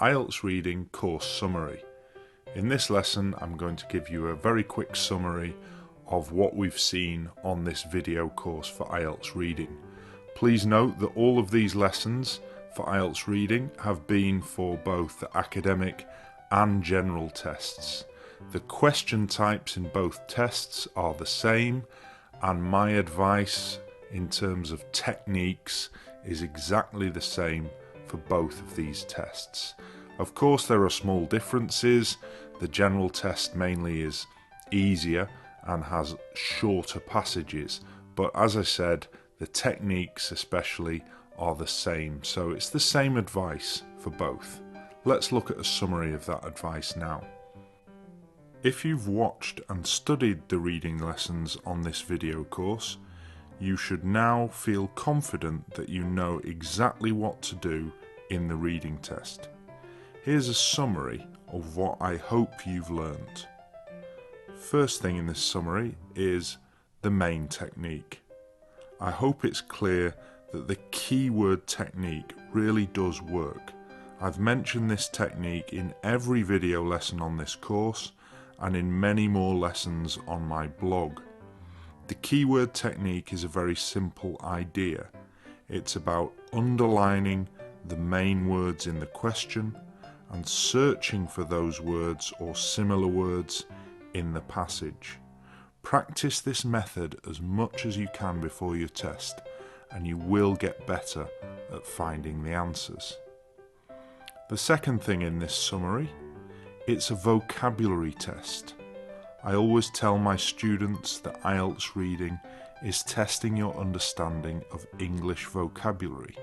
IELTS Reading Course Summary. In this lesson I'm going to give you a very quick summary of what we've seen on this video course for IELTS Reading. Please note that all of these lessons for IELTS Reading have been for both the academic and general tests. The question types in both tests are the same, and my advice in terms of techniques is exactly the same for both of these tests. Of course, there are small differences. The general test mainly is easier and has shorter passages, but as I said, the techniques especially are the same, so it's the same advice for both. Let's look at a summary of that advice now. If you've watched and studied the reading lessons on this video course, you should now feel confident that you know exactly what to do in the reading test. Here's a summary of what I hope you've learnt. First thing in this summary is the main technique. I hope it's clear that the keyword technique really does work. I've mentioned this technique in every video lesson on this course and in many more lessons on my blog. The keyword technique is a very simple idea. It's about underlining the main words in the question and searching for those words or similar words in the passage. Practice this method as much as you can before your test, and you will get better at finding the answers. The second thing in this summary, it's a vocabulary test. I always tell my students that IELTS Reading is testing your understanding of English vocabulary.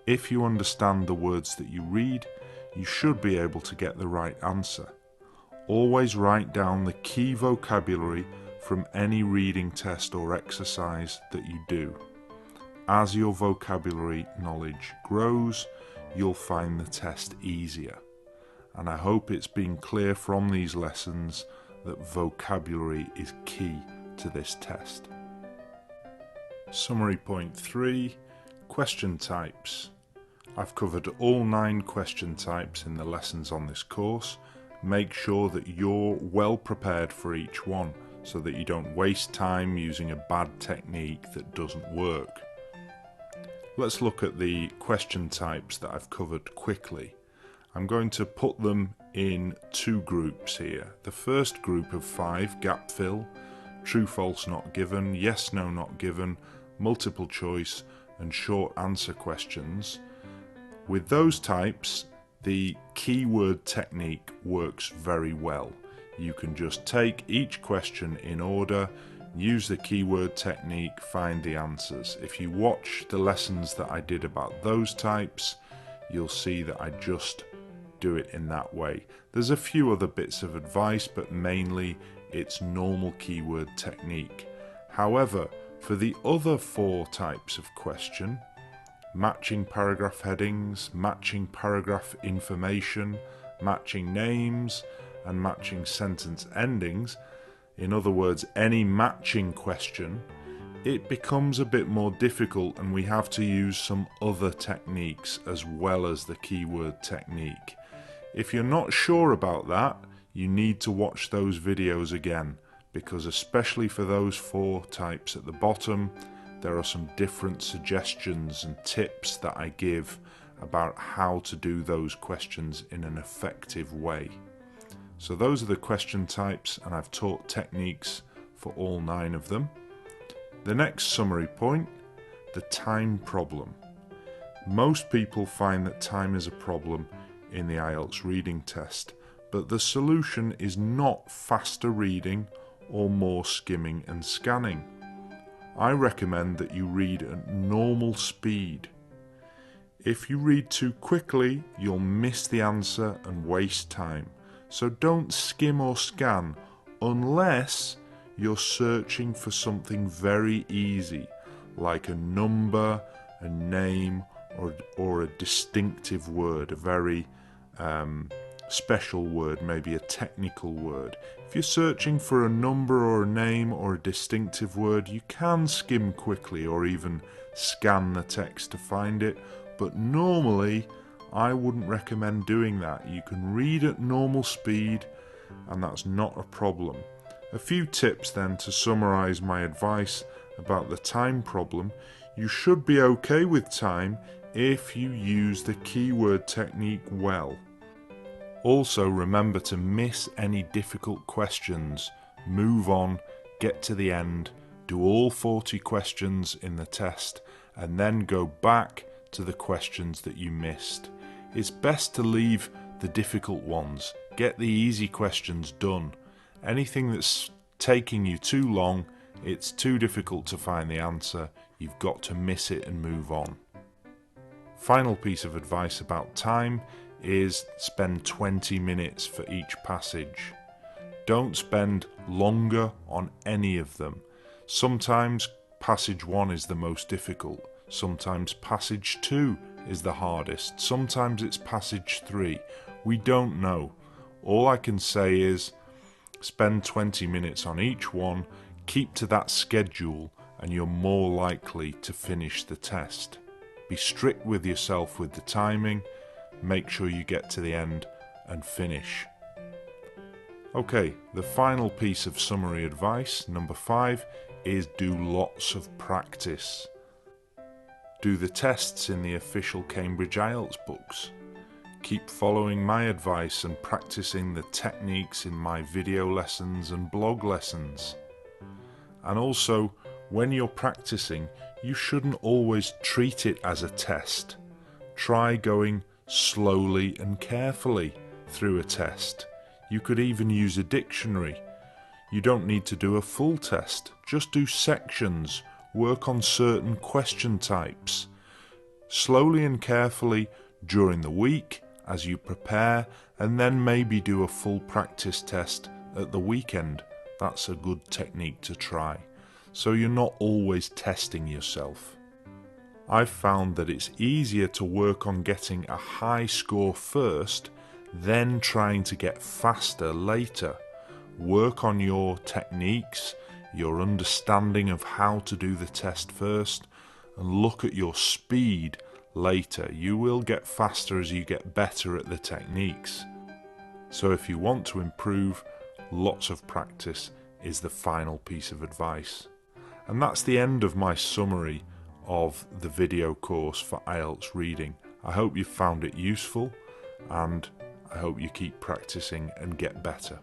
If you understand the words that you read, you should be able to get the right answer. Always write down the key vocabulary from any reading test or exercise that you do. As your vocabulary knowledge grows, you'll find the test easier. And I hope it's been clear from these lessons that vocabulary is key to this test. Summary point 3, question types. I've covered all 9 question types in the lessons on this course. Make sure that you're well prepared for each one so that you don't waste time using a bad technique that doesn't work. Let's look at the question types that I've covered quickly. I'm going to put them in 2 groups here. The first group of 5, gap fill, true, false, not given, yes, no, not given, multiple choice and short answer questions. With those types, the keyword technique works very well. You can just take each question in order, use the keyword technique, find the answers. If you watch the lessons that I did about those types, you'll see that I just do it in that way. There's a few other bits of advice, but mainly it's normal keyword technique. However, for the other 4 types of question, matching paragraph headings, matching paragraph information, matching names, and matching sentence endings, in other words, any matching question, it becomes a bit more difficult and we have to use some other techniques as well as the keyword technique. If you're not sure about that, you need to watch those videos again, because especially for those 4 types at the bottom, there are some different suggestions and tips that I give about how to do those questions in an effective way. So those are the question types, and I've taught techniques for all 9 of them. The next summary point, the time problem. Most people find that time is a problem in the IELTS reading test, but the solution is not faster reading or more skimming and scanning. I recommend that you read at normal speed. If you read too quickly, you'll miss the answer and waste time. So don't skim or scan unless you're searching for something very easy, like a number, a name, or a distinctive word, a very special word, maybe a technical word. If you're searching for a number or a name or a distinctive word, you can skim quickly or even scan the text to find it, but normally I wouldn't recommend doing that. You can read at normal speed and that's not a problem. A few tips then to summarise my advice about the time problem. You should be okay with time if you use the keyword technique well. Also remember to miss any difficult questions, move on, get to the end, do all 40 questions in the test and then go back to the questions that you missed. It's best to leave the difficult ones, get the easy questions done. Anything that's taking you too long, it's too difficult to find the answer, you've got to miss it and move on. Final piece of advice about time is spend 20 minutes for each passage. Don't spend longer on any of them. Sometimes passage 1 is the most difficult, sometimes passage 2 is the hardest, sometimes it's passage 3. We don't know. All I can say is spend 20 minutes on each one, keep to that schedule and you're more likely to finish the test. Be strict with yourself with the timing, make sure you get to the end and finish. Okay, the final piece of summary advice, number 5, is do lots of practice. Do the tests in the official Cambridge IELTS books. Keep following my advice and practicing the techniques in my video lessons and blog lessons. And also, when you're practicing, you shouldn't always treat it as a test. Try going slowly and carefully through a test. You could even use a dictionary. You don't need to do a full test, just do sections, work on certain question types. Slowly and carefully during the week as you prepare, and then maybe do a full practice test at the weekend. That's a good technique to try. So you're not always testing yourself. I've found that it's easier to work on getting a high score first, then trying to get faster later. Work on your techniques, your understanding of how to do the test first, and look at your speed later. You will get faster as you get better at the techniques. So if you want to improve, lots of practice is the final piece of advice. And that's the end of my summary of the video course for IELTS reading. I hope you found it useful and I hope you keep practicing and get better.